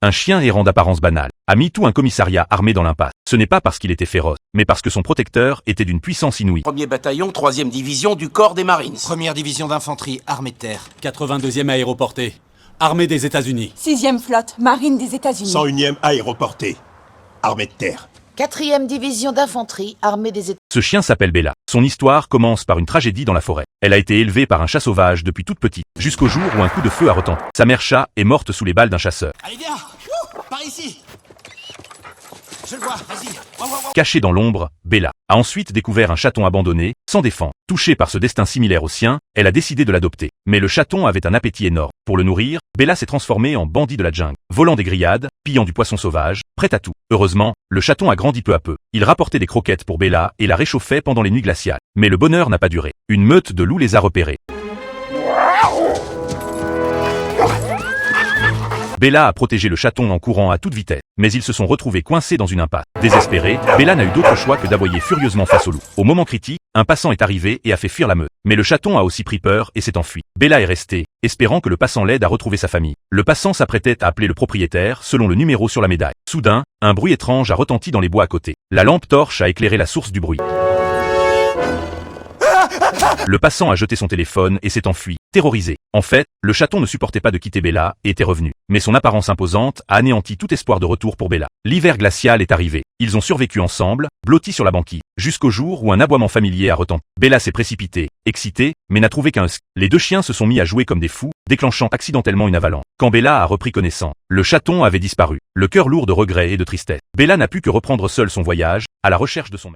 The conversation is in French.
un chien errant d'apparence banale, a mis tout un commissariat armé dans l'impasse. Ce n'est pas parce qu'il était féroce, mais parce que son protecteur était d'une puissance inouïe. 1er bataillon, 3e division du corps des Marines. Première division d'infanterie, armée de terre. 82e aéroportée, armée des États-Unis. 6e flotte, marine des États-Unis. 101e aéroportée, armée de terre. 4e division d'infanterie, armée des États-Unis. Ce chien s'appelle Bella. Son histoire commence par une tragédie dans la forêt. Elle a été élevée par un chat sauvage depuis toute petite, jusqu'au jour où un coup de feu a retenti. Sa mère chat est morte sous les balles d'un chasseur. Allez viens, par ici. Je le vois, vas-y. Cachée dans l'ombre, Bella a ensuite découvert un chaton abandonné, sans défense. Touchée par ce destin similaire au sien, elle a décidé de l'adopter. Mais le chaton avait un appétit énorme. Pour le nourrir, Bella s'est transformée en bandit de la jungle, volant des grillades, pillant du poisson sauvage, prête à tout. Heureusement, le chaton a grandi peu à peu. Il rapportait des croquettes pour Bella et la réchauffait pendant les nuits glaciales. Mais le bonheur n'a pas duré. Une meute de loups les a repérés. Bella a protégé le chaton en courant à toute vitesse, mais ils se sont retrouvés coincés dans une impasse. Désespérée, Bella n'a eu d'autre choix que d'aboyer furieusement face au loup. Au moment critique, un passant est arrivé et a fait fuir la meute. Mais le chaton a aussi pris peur et s'est enfui. Bella est restée, espérant que le passant l'aide à retrouver sa famille. Le passant s'apprêtait à appeler le propriétaire selon le numéro sur la médaille. Soudain, un bruit étrange a retenti dans les bois à côté. La lampe torche a éclairé la source du bruit. Le passant a jeté son téléphone et s'est enfui, terrorisé. En fait, le chaton ne supportait pas de quitter Bella et était revenu. Mais son apparence imposante a anéanti tout espoir de retour pour Bella. L'hiver glacial est arrivé. Ils ont survécu ensemble, blottis sur la banquise, jusqu'au jour où un aboiement familier a retenti. Bella s'est précipitée, excitée, mais n'a trouvé qu'un husky. Les deux chiens se sont mis à jouer comme des fous, déclenchant accidentellement une avalanche. Quand Bella a repris connaissance, le chaton avait disparu, le cœur lourd de regrets et de tristesse. Bella n'a pu que reprendre seule son voyage, à la recherche de son maître.